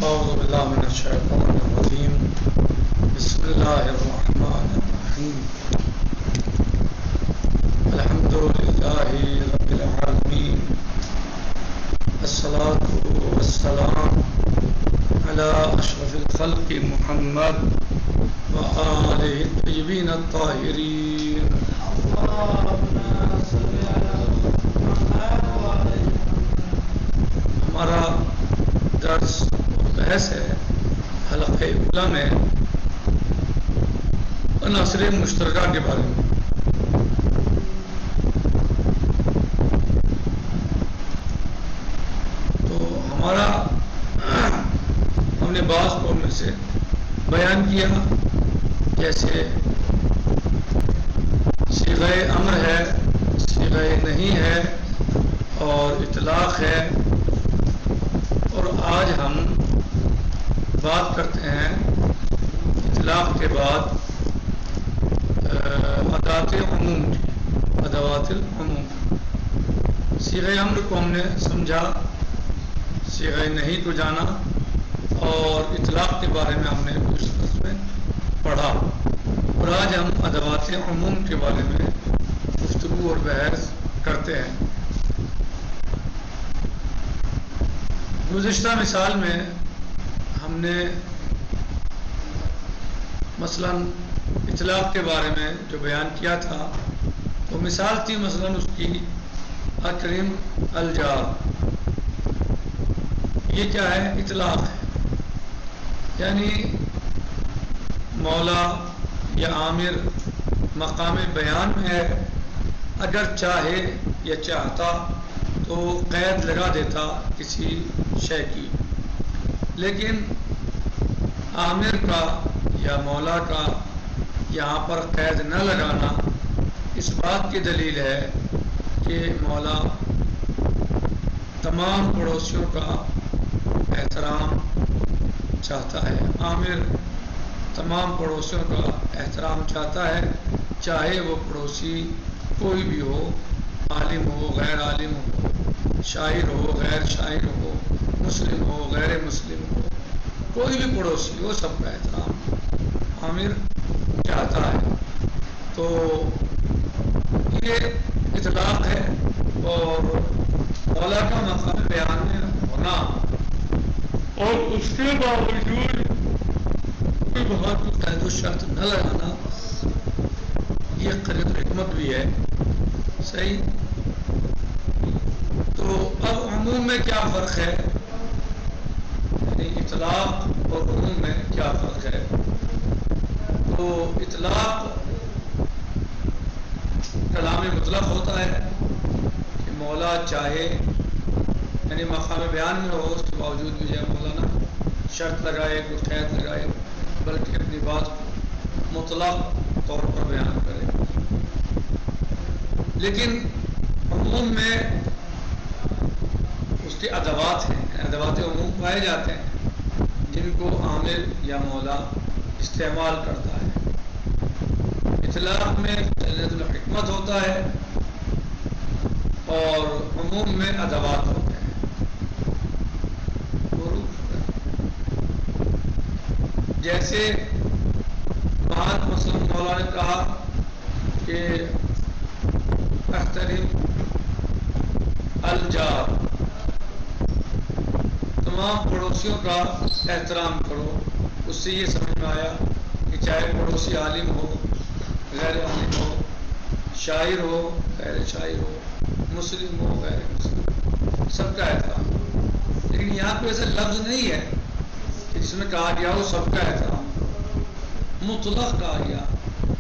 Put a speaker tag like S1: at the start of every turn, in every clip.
S1: أعوذ بالله من الشيطان الرجيم بسم الله الرحمن الرحيم الحمد لله رب العالمين الصلاة والسلام على أشرف الخلق محمد وآله الطيبين الطاهرين ہمارا درس اور بحث ہے حلقہ اولا میں عناصر مشترکہ کے بارے میں. تو ہمارا ہم نے بعض کو میں سے بیان کیا جیسے صیغہ امر ہے، صیغہ نہیں ہے اور اطلاق ہے. اور آج ہم بات کرتے ہیں اطلاق کے بعد ادوات عموم کی، ادوات العموم. صیغہ امر کو ہم نے سمجھا، صیغہ نہیں کو جانا اور اطلاق کے بارے میں ہم نے کچھ درس میں پڑھا. اور آج ہم ادوات عموم کے بارے میں گفتگو اور بحث کرتے ہیں. گزشتہ مثال میں ہم نے مثلا اطلاق کے بارے میں جو بیان کیا تھا وہ مثال تھی مثلا اس کی اکرم الجار. یہ کیا ہے؟ اطلاق ہے، یعنی مولا یا عامر مقام بیان میں ہے، اگر چاہے یا چاہتا تو قید لگا دیتا کسی شے کی، لیکن عامر کا یا مولا کا یہاں پر قید نہ لگانا اس بات کی دلیل ہے کہ مولا تمام پڑوسیوں کا احترام چاہتا ہے، عامر تمام پڑوسیوں کا احترام چاہتا ہے، چاہے وہ پڑوسی کوئی بھی ہو، عالم ہو غیر عالم ہو، شاعر ہو غیر شاعر ہو، مسلم ہو غیر مسلم ہو، کوئی بھی پڑوسی ہو، سب کا احترام عامر چاہتا ہے. تو یہ اطلاق ہے. اور مولا کا مقام بیان میں ہونا اور اس کے باوجود کوئی بہت قید و شرط نہ لگانا یہ قدرت حکمت بھی ہے. صحیح. تو اب عموم میں کیا فرق ہے، یعنی اطلاق اور عموم میں کیا فرق ہے؟ تو اطلاق کلام مطلق ہوتا ہے کہ مولا چاہے، یعنی مقام بیان میں ہو اس کے باوجود بھی جو مولانا شرط لگائے، کوئی قید لگائے، بلکہ اپنی بات کو مطلق طور پر بیان کرے. لیکن عموم میں اس کے ادوات ہیں، ادوات عموم پائے جاتے ہیں جن کو عامر یا مولا استعمال کرتا ہے. اطلاق میں تجدید الحکمت ہوتا ہے اور عموم میں ادوات ہوتے ہیں. جیسے بات مثلا مولا نے کہا کہ احترم الجار، تمام پڑوسیوں کا احترام کرو. اس سے یہ سمجھ میں آیا کہ چاہے پڑوسی عالم ہو غیر عالم ہو، شاعر ہو غیر شاعر ہو، مسلم ہو غیر مسلم، سب کا احترام. لیکن یہاں پہ ایسا لفظ نہیں ہے کہ جس میں کہا گیا ہو سب کا احترام، مطلق کہا گیا.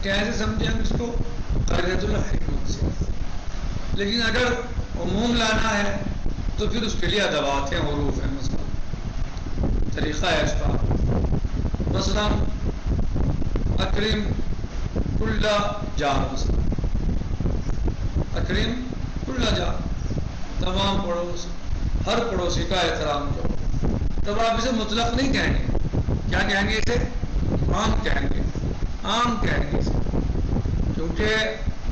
S1: کیسے سمجھیں ہم اس کو؟ قدرت الحکمت سے. لیکن اگر عموم لانا ہے تو پھر اس کے لیے ادوات ہیں، حروف ہیں. مثلا طریقہ ہے اس کا، مثلا اکرم کل جار، مثلا اکرم کل جار، تمام پڑوس، ہر پڑوسی کا احترام کرو. تب آپ اسے مطلق نہیں کہیں گے، کیا کہیں گے؟ اسے عام کہیں گے، عام کہیں گے اسے. کیونکہ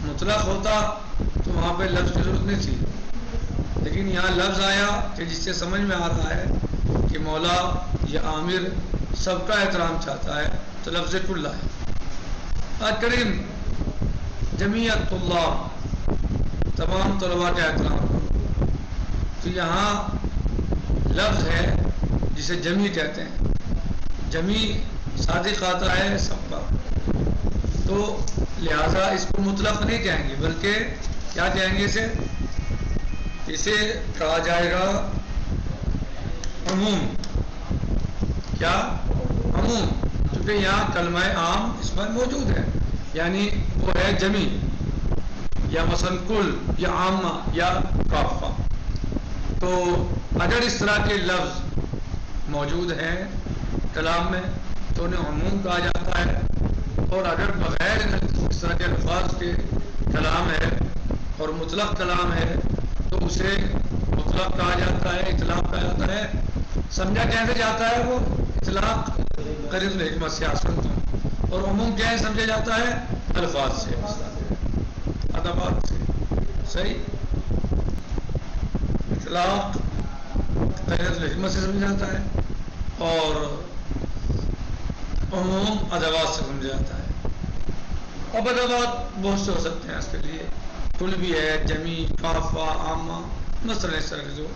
S1: مطلق ہوتا تو وہاں پہ لفظ کی ضرورت نہیں تھی. لیکن یہاں لفظ آیا کہ جس سے سمجھ میں آ رہا ہے کہ یہ مولا یہ عامر سب کا احترام چاہتا ہے، تو لفظ کلہ ہے۔ اکرم جمیع الطلاب، تمام طلباء کا احترام کرو، تو یہاں لفظ ہے جسے جمی کہتے ہیں، جمی صادق آتا ہے سب پر، تو لہذا اس کو مطلق نہیں کہیں گے بلکہ کیا کہیں گے، اسے کہا جائے گا عموم۔ کیا؟ عموم، کیونکہ یہاں کلمہ عام اس میں موجود ہے، یعنی وہ ہے جمی یا مثلا کل یا عامہ یا کافہ۔ تو اگر اس طرح کے لفظ موجود ہیں کلام میں تو انہیں عموم کہا جاتا ہے، اور اگر بغیر اس طرح کے الفاظ کے کلام ہے اور مطلق کلام ہے تو اسے مطلق کہا جاتا ہے، اطلاق کہا جاتا ہے۔ سمجھا کیسے جاتا ہے وہ اطلاق؟ قریب الحکمت سے آسن، اور عموم کیسے سمجھا جاتا ہے؟ الفاظ سے، ادبات سے۔ صحیح، اطلاق قریب الحکمت سے سمجھا جاتا ہے اور عموم ادوات سے سمجھا جاتا ہے۔ اب ادوات بہت سے ہو سکتے ہیں اس کے لیے، کل بھی ہے، جمی، کافہ، عامہ، مثلا اس طرح کی جو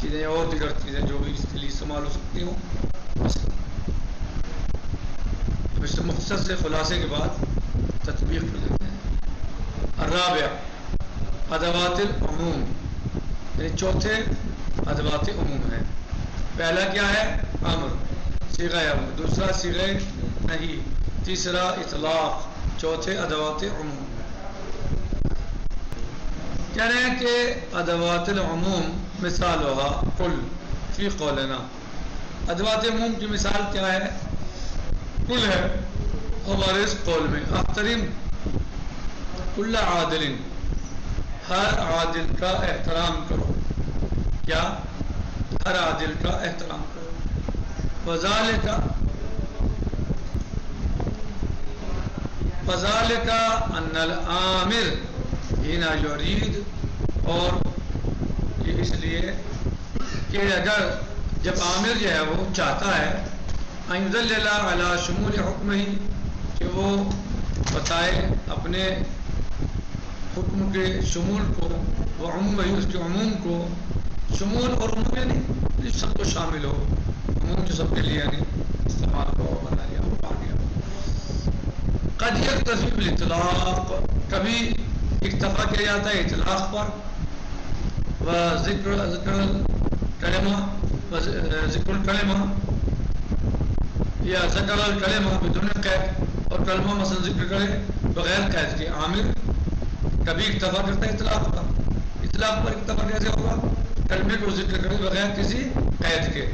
S1: چیزیں اور دیگر چیزیں جو بھی اس کے لیے استعمال ہو سکتی ہوں۔ اب اس مختصر سے خلاصے کے بعد تطبیق کر دیتے ہیں۔ الرابع ادوات العموم، یعنی چوتھے ادوات عموم ہیں۔ پہلا کیا ہے؟ امر، صیغہ امر، دوسرا صیغہ نہی، تیسرا اطلاق، چوتھے ادوات عموم۔ کہہ رہے ہیں کہ ادوات العموم مثالها کل فی قولنا، ادوات عموم کی مثال کیا ہے؟ کل ہے ہمارے اس قول میں، احترم کل عادل، ہر عادل کا احترام کرو۔ کیا؟ ہر عادل کا احترام کرو۔ وذالک ان العامر ہنا یرید، اور یہ اس لیے کہ اگر جب عامر جو ہے وہ چاہتا ہے ان یدلل علی شمول حکمہ، کہ وہ بتائے اپنے حکم کے شمول کو، وہ عموم اس کے عموم کو، شمول اور عموم یعنی سب کو شامل ہو، عموم جو سب کے لیے یعنی استعمال ہو، بنا لیا ہو، پا لیا ہو۔ قد یکتفی بالاطلاق، کبھی اکتفا کیا جاتا ہے اطلاق پر، ذکر الکلمہ یا ذکر الکلمہ بدون قید، اور کلمہ مثلا ذکر کرے بغیر قید کے۔ عامر کبھی اکتفا کرتا ہے اطلاق پر، اطلاق پر اکتفا کیسے ہوگا؟ کلمے کو ذکر کرے بغیر کسی قید کے،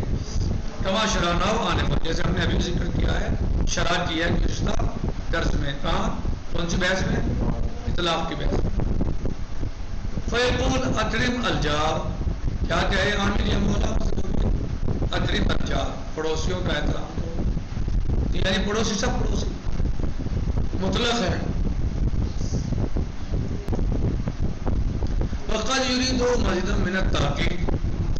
S1: کما شرعنا آنے پر، جیسے ہم نے ابھی ذکر کیا ہے، شرع کیا ہے گزشتہ درس میں۔ کہاں؟ کون سی بحث میں؟ اطلاق کی بحث میں۔ فیقول اکرم الجار، کیا کہے عامل یا مولا؟ اکرم الجار، پڑوسیوں کا احترام کرو، یعنی پڑوسی سب پڑوسی مطلق ہے۔ وقد یرید مزیدا من التاکید،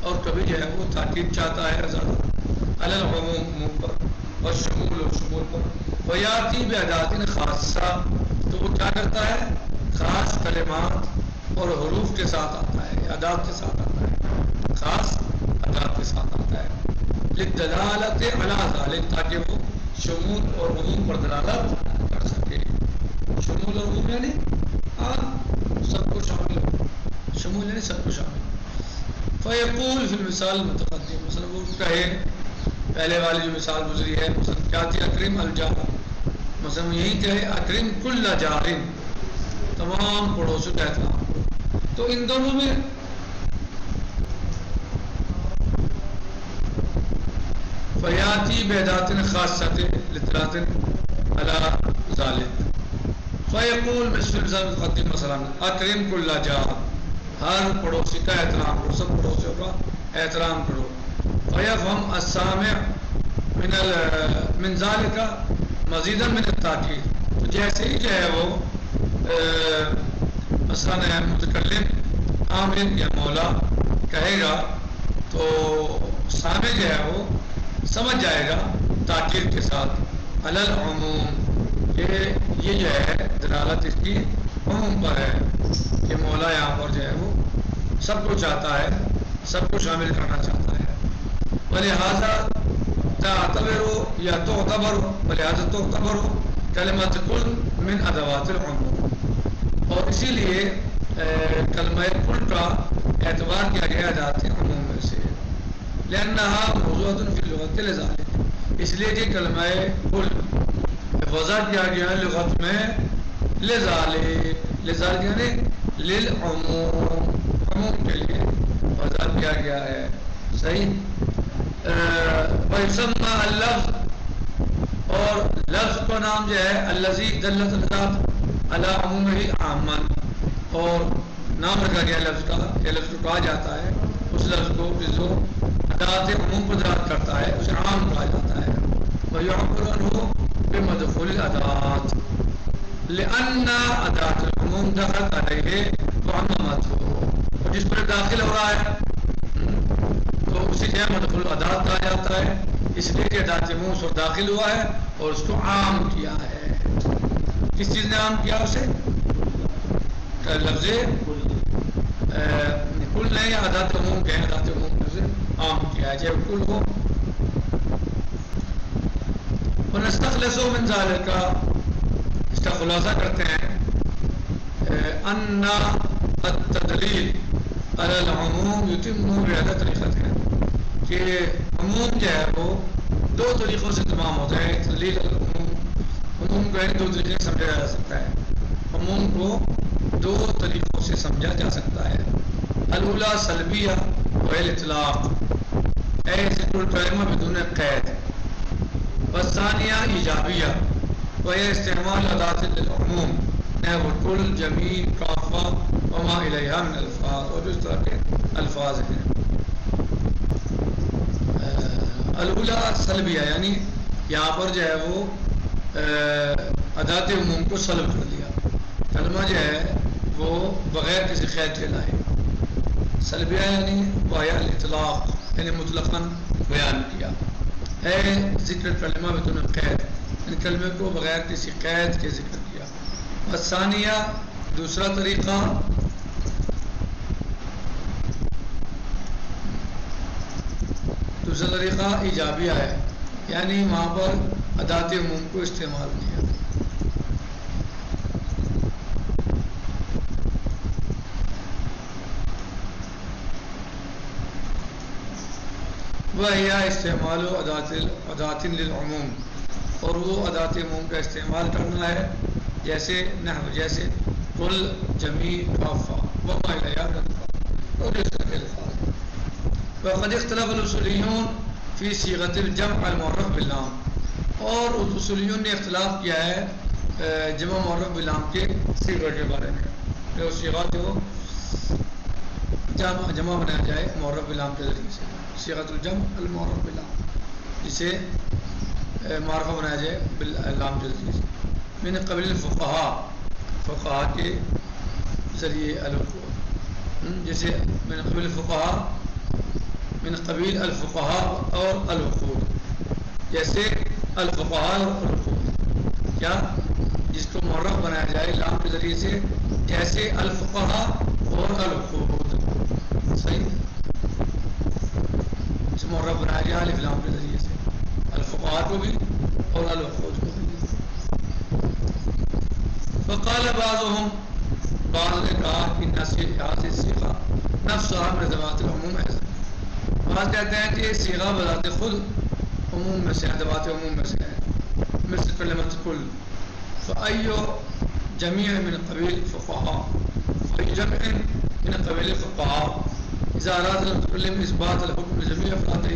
S1: اور کبھی جو ہے وہ تاکید چاہتا ہے زیادہ، علی العموم، عموم پر، والشمول، اور شمول پر، ویاتی بادات خاصہ، تو وہ کیا کرتا ہے؟ خاص کلمات اور حروف کے ساتھ آتا ہے، ادات کے ساتھ آتا ہے، خاص ادات کے ساتھ آتا ہے، للدلالت علی ذلک، تاکہ وہ شمول اور عموم پر دلالت کر سکے۔ شمول اور عموم یعنی سب کو شامل ہو، شمول یعنی سب کو شامل ہو۔ فیقول فی المثال المتقدم، مثلا وہ کہے پہلے والی جو مثال گزری ہے، مثلا کیا تھی؟ اکرم الجار، مثلا یہی کہے اکرم کل جار، تمام پڑوسیوں کا احترام کرو۔ تو ان دونوں میں فیاتی بیدات خاصۃ لطلات علی ذالک، فیقول مثل المثال المتقدم، مثلا اکرم کل جار، ہر پڑوسی کا احترام کرو، سب پڑوسیوں کا احترام کرو۔ فیفہم السامع من ذالک مزیدا من التاکید، تو جیسے ہی جو ہے وہ مثلا متکلم عامر یا مولا کہے گا تو سامع جو ہے وہ سمجھ جائے گا تاکید کے ساتھ علی العموم، یہ جو ہے دلالت اس کی عموم پر ہے کہ مولا یہاں پر جو ہے وہ سب کو چاہتا ہے، سب کو شامل کرنا چاہتا ہے۔ ولہذا تعتبر یا تعتبر ولہذا تعتبر کلمۃ کل من ادوات العموم، اور اسی لیے کلمہ کل کا اعتبار کیا گیا ذات عموم میں سے، لأنها موضوعۃ فی اللغۃ لذالک، اس لیے کہ کلمہ کل وضع کیا گیا ہے لغت میں لذالک یعنی للعموم، عموم کے لیے وضع کیا گیا ہے، صحیح۔ ویسمى اللفظ، اور لفظ کو نام جو ہے الذی دلت الذات علی عمومہ عاما، اور نام رکھا گیا لفظ کا، یہ لفظ کو کہا جاتا ہے اس لفظ کو جو ذات عموم کو ذات کرتا ہے اسے عام کہا جاتا ہے۔ ویعبر عنہ بمدخول الادوات لأن ادوات العموم دخلت علیہ وعممته، اور جس پر داخل ہو رہا ہے تو اسی جو ہے مدخول الادوات کہا جاتا ہے، اس لیے کہ ذات عموم سے داخل ہوا ہے اور اس کو عام کیا ہے۔ کس چیز نے عام کیا اسے؟ لفظ کل نے یا ذات عموم کے ذات عموم نے اسے عام کیا ہے، چاہے کل ہو۔ ونستخلص من ذلك، اس کا خلاصہ کرتے ہیں، ان التدلیل علی العموم یتم بعدہ طریقت ہے، کہ عموم جو ہے وہ دو طریقوں سے تمام ہوتا ہے۔ تدلیل العموم، عموم کو دو طریقے سے سمجھا جا سکتا ہے، عموم کو دو طریقوں سے سمجھا جا سکتا ہے۔ الاولی سلبیہ والاطلاق، اے ذکر الکلمہ بدون قید، والثانیہ ایجابیہ وہی استعمال ادوات للعموم نحو کل، جمیع، کافہ وما الیہا من الفاظ، اور اس طرح کے الفاظ ہیں۔ الاولی سلبیہ یعنی یہاں پر جو ہے وہ ادوات عموم کو سلب کر دیا، کلمہ جو ہے وہ بغیر کسی قید کے لائے۔ سلبیہ یعنی وایا الاطلاق، یعنی مطلقاً بیان کیا، ہے ذکر کلمہ بدون قید، یعنی کلمے کو بغیر کسی قید کے ذکر کیا۔ والثانیہ، دوسرا طریقہ، ایجابیہ ہے، یعنی وہاں پر ادوات عموم کو استعمال کیا۔ وہی استعمال ادوات للعموم، اور وہ ادوات عموم کا استعمال کرنا ہے، جیسے نحو، جیسے کل، جمیع، کافہ وما الیہا من الفاظ، اور اس طرح کے الفاظ۔ وقد اختلف الاصولیون فی صیغۃ الجمع المعرف باللام، اور اصولیون نے اختلاف کیا ہے جمع معرف باللام کے صیغہ کے بارے میں، کہ وہ صیغہ جو جمع بنایا جائے معرف باللام کے ذریعے سے، صیغۃ الجمع المعرف باللام، جسے معرفہ بنایا جائے باللام کے ذریعے سے، من قبل الفقہاء، فقہاء کے ذریعے جیسے من قبل الفقہاء، من قبیل الفقہاء اور العقود، جیسے الفقہاء اور العقود، کیا جس کو معرف بنایا جائے لام کے ذریعے سے، جیسے الفقہاء اور العقود، صحیح، اس معرف بنایا گیا الف لام کے ذریعے سے، الفقہاء کو بھی اور العقود کو بھی۔ فقال بعضهم، بعض نے کہا کہ نصیحت صیغہ نفسها من ذوات العموم ہے، بعض کہتے ہیں کہ صیغہ بذات خود عموم میں سے، ادوات عموم میں سے ہے، مثل کلمۃ کل، فأی جمیع من قبیل فقہاء، فأی جمع من قبیل فقہاء، اذا اراد المتکلم اثبات الحکم لجمیع افرادہ،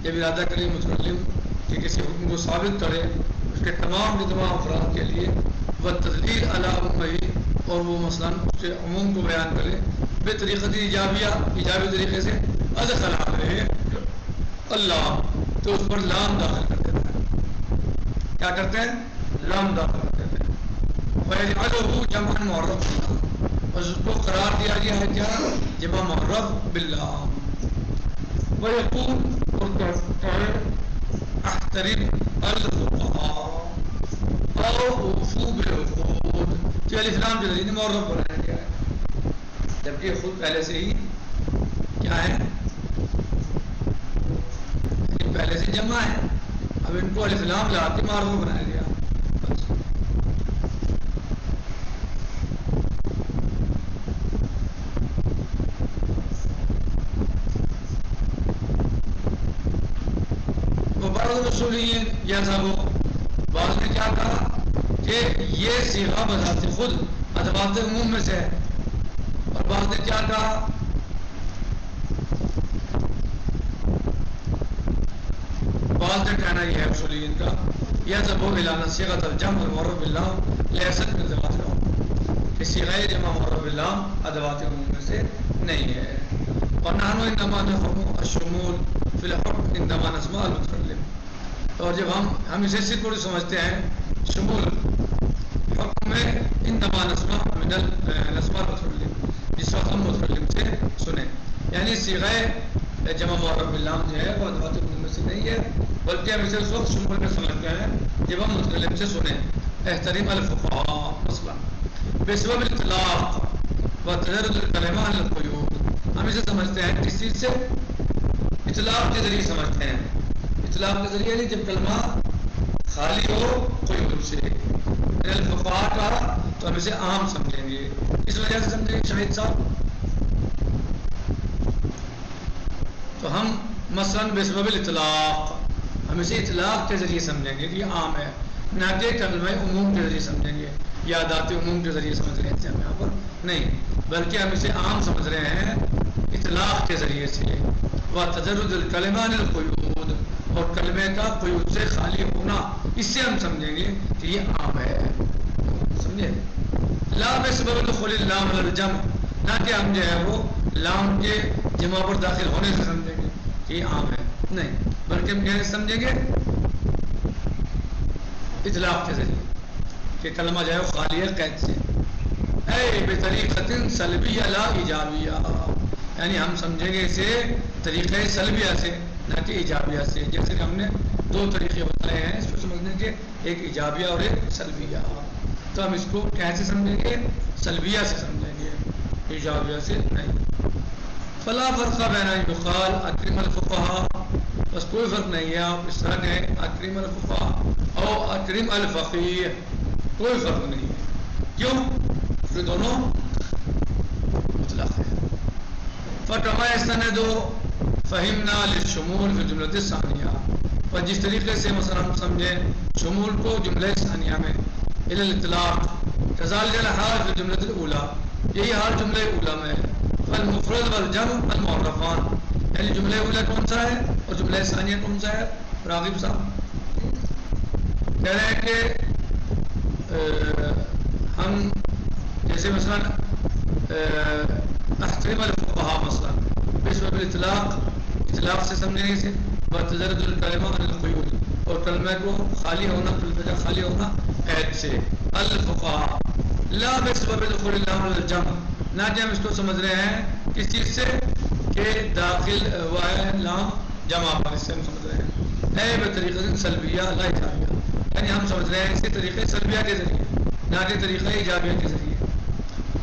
S1: جب ارادہ کرے متکلم کہ کسی حکم کو ثابت کرے اس کے تمام کے تمام افراد کے لیے، والتدلیل علی عمومہ، اور وہ مثلاً اس کے عموم کو بیان کرے، بطریقۃ ایجابیہ، ایجابی طریقے سے، ادخل علیہ اللہ، تو اس پر لام داخل کر دیتا ہے، کیا کرتے ہیں؟ لام داخل کر دیتے ہیں، ویجعلہ جمعا معرف باللام، اور اس کو قرار دیا گیا ہے کیا؟ جمع معرف باللام۔ ویقول، اور کہتا ہے احترم الفقہاء او اوفو بالعقود، کہ الف لام جو ذریعے معرف بنایا گیا ہے، جبکہ خود پہلے سے ہی کیا ہے، پہلے سے جمع ہے، اب ان کو الف لام لا کے معرف بنایا گیا. رسولیین یا تھا وہ بعض نے کیا کہا کہ یہ صیغہ بذات خود ادوات عموم میں سے ہے، اور بعض نے کیا کہا بعض نے کہنا یہ ہے اصولیین کا یا تھا وہ اعلان صیغۃ الجمع المعرف باللام لیست من ادوات العموم، کہ صیغہ جمع معرف باللام ادوات عموم میں سے نہیں ہے. اور نحن انما نفهم الشمول فی الحکم انما نسمع المتکلم، اور جب ہم اسے صرف تھوڑی سمجھتے ہیں شمول حکم میں انما نسمع من نسمع المتکلم، جس وقت ہم متکلم سے سنیں، یعنی صیغہ جمع معرف باللام جو ہے وہ ادوات عموم میں سے نہیں ہے، بلکہ ہم اسے اس وقت شمول میں سمجھتے ہیں جب ہم متکلم سے سنیں. احترم الفقہاء مثلا بسبب الاطلاق وتجرد الکلمہ عن القیود، ہم اسے سمجھتے ہیں کس چیز سے، اطلاق کے ذریعے سمجھتے ہیں. اطلاق کے ذریعے نہیں، جب کلمہ خالی ہو قیود سے، الفقہاء کا تو ہم اسے عام سمجھیں گے. اس وجہ سے سمجھیں گے شاہد صاحب، تو ہم مثلا بسبب الاطلاق ہم اسے اطلاق کے ذریعے سمجھیں گے کہ یہ عام ہے، نہ کہ کلمہ عموم کے ذریعے سمجھیں گے یا ذات عموم کے ذریعے سمجھ رہے ہیں ہم یہاں پر نہیں، بلکہ ہم اسے عام سمجھ رہے ہیں اطلاق کے ذریعے سے. وتجرد الکلمہ عن القیود، اور کلمے کا قیود سے خالی ہونا، اس سے ہم سمجھیں گے کہ یہ عام ہے. سمجھے؟ لا بسبب دخول اللام علی الجمع، نہ کہ ہم جو ہے وہ لام کے جمع پر داخل ہونے سے سمجھیں گے کہ یہ عام ہے، نہیں، بلکہ ہم کہنے سمجھیں گے اطلاق کے ذریعے کہ کلمہ جو ہے وہ خالی ہے قید سے. اے بطریقۃ سلبیہ لا ایجابیہ، یعنی ہم سمجھیں گے اسے طریقہ سلبیہ سے نہ کہ ایجابیہ سے. جیسے کہ ہم نے دو طریقے بتائے ہیں اس کو سمجھنے کے، ایک ایجابیہ اور ایک سلبیہ، تو ہم اس کو کیسے سمجھیں گے، سلبیہ سے سمجھیں گے، ایجابیہ سے نہیں. فلا فرق بین ان یقال اکرم الفقہاء، بس کوئی فرق نہیں ہے آپ اس طرح کہیں اکرم الفقہاء او اکرم الفقیہ، کوئی فرق نہیں ہے. کیوں؟ یہ دونوں مطلق ہے. فکما یستند فہمنا للشمول فی الجملۃ الثانیہ، اور جس طریقے سے مثلا ہم سمجھیں شمول کو جملہ ثانیہ میں الی الاطلاق، کذالک الحال فی الجملۃ الاولی، یہی حال جملہ اولی میں ہے. فالمفرد والجمع المعرفان، یعنی جملہ اولی کون سا ہے اور جملہ ثانیہ کون سا ہے؟ راغب صاحب کہہ رہے ہیں کہ ہم جیسے مثلا احترم الفقہاء مثلا بسبب الاطلاق، اطلاق سے سمجھنے سے، وتجرد الکلمہ عن القیود، اور کلمہ کو خالی ہونا، کلمہ کا خالی ہونا قید سے. الفقہاء لا بسبب دخول اللام علی الجمع، نہ کہ ہم اس کو سمجھ رہے ہیں کس چیز سے کہ داخل ہوا ہے لام جمع پر، اس سے ہم سمجھ رہے ہیں. اے بطریقہ سلبیہ لا ایجابیہ، یعنی ہم سمجھ رہے ہیں اس کے طریقے سلبیہ کے ذریعے نہ کہ طریقہ ایجابیہ کے ذریعے.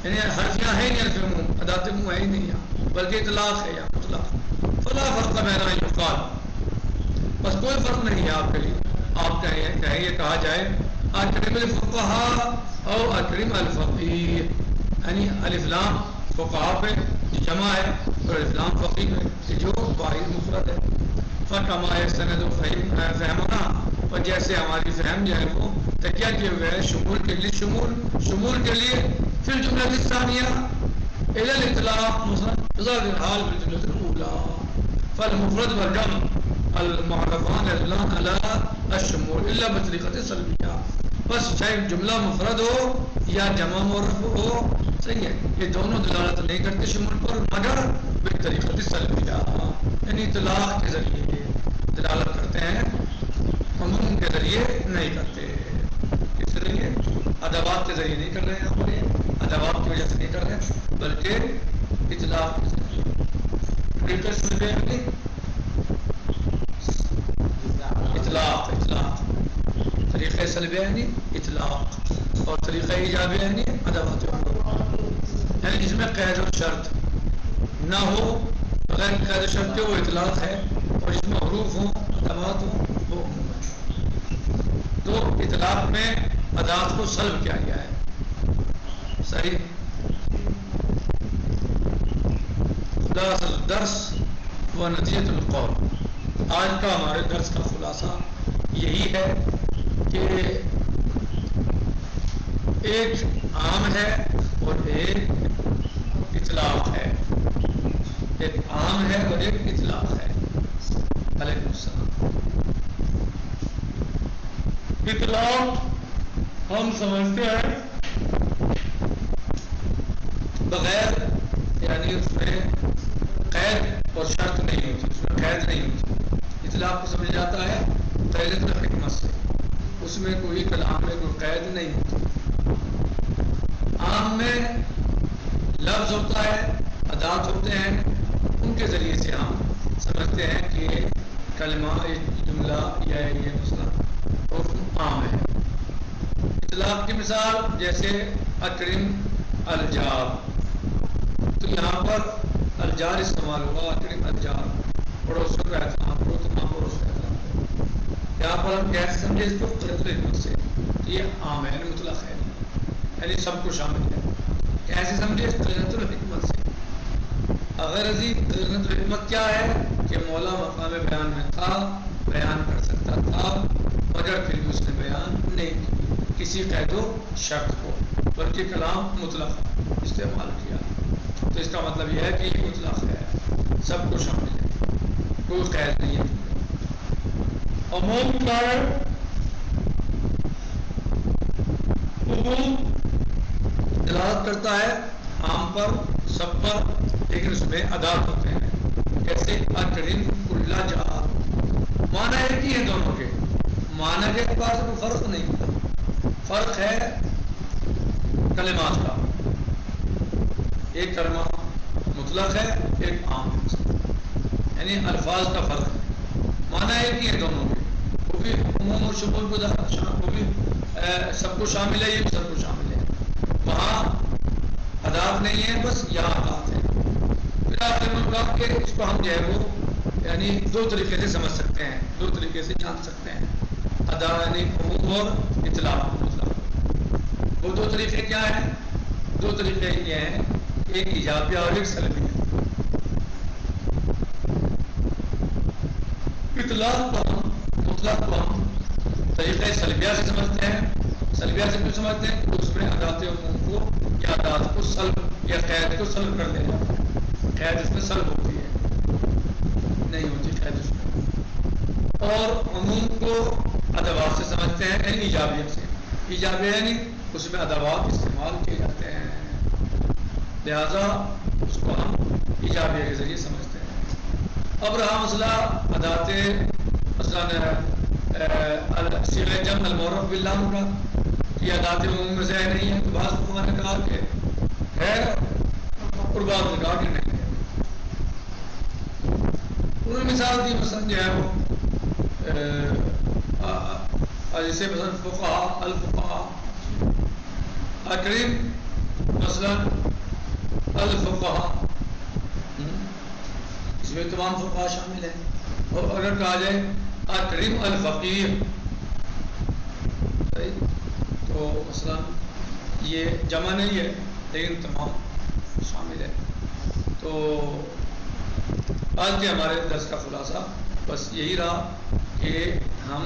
S1: یعنی حرفیاں ہیں نہیں، حرف عموم ادات عموم ہے ہی نہیں یہاں، بلکہ اطلاق ہے یا مطلق. فلا فرق بین ان یقال، بس کوئی فرق نہیں ہے آپ کے لیے، آپ کہیں یہ کہا جائے اکرم الفقہاء او اکرم الفقیہ، یعنی الف لام فقہاء پہ جمع ہے اور الف لام فقیہ پہ کہ جو واحد مفرد ہے. فکما یستند فہمنا، اور جیسے ہماری فہم جو ہے وہ تکیہ کیے ہوئے ہے شمول کے لیے، شمول کے لیے پھر جملہ ثانیہ الی الاطلاق مثلا ظاہر الحال فی الجملۃ الاولی، فالمفرد والجمع المعرفان يدلان على الشمول الا بطریقۃ سلبیہ، بس چاہے جملہ مفرد ہو یا جمع معرف ہو، صحیح ہے، یہ دونوں دلالت نہیں کرتے شمول پر مگر بطریقۃ سلبیہ، یعنی اطلاق کے ذریعے دلالت کرتے ہیں، عموم کے ذریعے نہیں کرتے. کس ذریعے؟ ادوات کے ذریعے نہیں کر رہے ہیں، ہمارے ادوات کی وجہ سے نہیں کر رہے ہیں بلکہ اطلاق کے ذریعے. طریقہ سلبیہ یعنی اطلاق، اور طریقہ ایجابیہ یعنی ادوات عموم، یعنی اس میں قید و شرط نہ ہو، بغیر قید و شرط کے وہ اطلاق ہے، اور اس میں حروف ہوں ادوات ہوں وہ عموم ہے۔ تو اطلاق میں ادوات کو سلب کیا گیا ہے، صحیح۔ خلاصہ الدرس و نتیجۃ القول، آج کا ہمارے درس کا خلاصہ یہی ہے کہ ایک عام ہے اور ایک اطلاق ہے، ایک عام ہے اور ایک اطلاق ہے۔ علیکم السلام۔ اطلاق ہم سمجھتے ہیں بغیر، یعنی اس میں قید اور شرط نہیں ہوتی، اس میں قید نہیں ہوتی۔ اطلاق کو سمجھا جاتا ہے قید الحکمت سے، اس میں کوئی کلام میں کوئی قید نہیں ہوتی۔ عام میں لفظ ہوتا ہے، ادات ہوتے ہیں، ان کے ذریعے سے ہم سمجھتے ہیں کہ یہ کلمہ، ایک جملہ یا یہ مسئلہ حکم عام ہے۔ اطلاق کی مثال جیسے اکرم الجار، تو یہاں پر الجار استعمال ہوا، اکرم الجار، پڑوسیوں کا احترام کرو، تمام پڑوس کا احترام کرو۔ یہاں پر ہم کیسے سمجھے اس کو؟ قید الحکمت سے، یہ عام ہے، یعنی مطلق ہے، یعنی سب کو شامل ہے۔ کیسے سمجھے؟ قید الحکمت سے۔ اگر عزیز قید الحکمت کیا ہے کہ مولا مقام بیان میں تھا، بیان کر سکتا تھا، مگر پھر بھی اس نے بیان نہیں کی کسی قید و شرط کو، بلکہ کلام مطلق استعمال کیا۔ تو اس کا مطلب یہ ہے کہ یہ مطلق ہے، سب کو شامل ہے، کوئی قید نہیں ہے۔ عموم کیا ہے؟ عموم دلالت کرتا ہے عام پر، سب پر، لیکن اس میں ادات ہوتے ہیں، جیسے اکرم کل جار، معنی ایک ہی ہے دونوں کے، معنی کے اعتبار سے کوئی فرق نہیں ہوتا، فرق ہے کلمات کا، ایک کلمہ مطلق ہے، ایک عام ہے، یعنی الفاظ کا فرق ہے، معنی ایک ہی ہے دونوں کے، وہ بھی عموم اور شمول کو وہ بھی سب کو شامل ہے، یہ بھی سب کو شامل ہے۔ وہاں ادات نہیں ہے، بس یہاں ادات ہے۔ پھر آپ نے کہا کہ اس کو ہم جو ہے وہ یعنی دو طریقے سے سمجھ سکتے ہیں، دو طریقے سے جان سکتے ہیں، ادا یعنی عموم اور اطلاق، مطلب وہ دو طریقے کیا ہیں؟ دو طریقے یہ ہیں، ایک ایجابیہ اور ایک سلبیہ۔ اطلاق کو ہم، مطلق کو ہم طریقہ سلبیہ سے سمجھتے ہیں۔ سلبیہ سے کیوں سمجھتے ہیں؟ کہ اس میں ادات عموم کو یا ادات کو سلب یا قید کو سلب کر دینا، قید اس میں سلب ہوتی ہے، نہیں ہوتی قید اس میں۔ اور عموم کو ادوات سے سمجھتے ہیں، یعنی ایجابیہ سے۔ ایجابیہ یعنی اس میں ادوات استعمال کیے جاتے ہیں، لہذا اس کو ہم ایجابیہ کے ذریعے سمجھتے ہیں۔ اب رہا مسئلہ ادات، مثلا صیغہ جمع المعرف باللام کا، یہ ادات عموم میں سے نہیں ہے، تو بعض فقہاء نے کہا کہ ہے اور بعض نے کہا کہ نہیں ہے۔ انہوں نے مثال دی، مثلا جو ہے وہ جیسے مثلا فقہاء، الفقہاء، اکرم مثلا الفقہاء، اس میں تمام فقہاء شامل ہیں۔ اور اگر کہا جائے اکرم الفقیر، تو مثلا یہ جمع نہیں ہے لیکن تمام شامل ہے۔ تو آج کے ہمارے درس کا خلاصہ بس یہی رہا کہ ہم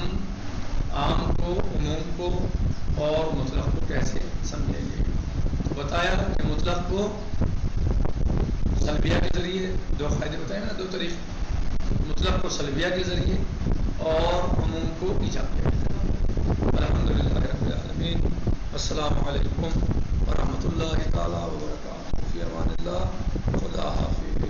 S1: عام کو، عموم کو اور مطلق کو کیسے سمجھیں گے۔ تو بتایا کہ مطلق کو سلبیہ کے ذریعے، دو فائدے بتائے نا، دو طریقے، مطلق کو سلبیہ کے ذریعے اور عموم کو ایجابیہ کے ذریعے۔ الحمدللہ رب العالمین، السلام علیکم ورحمۃ اللہ تعالیٰ وبرکاتہ، فی امان اللہ، خدا حافظ۔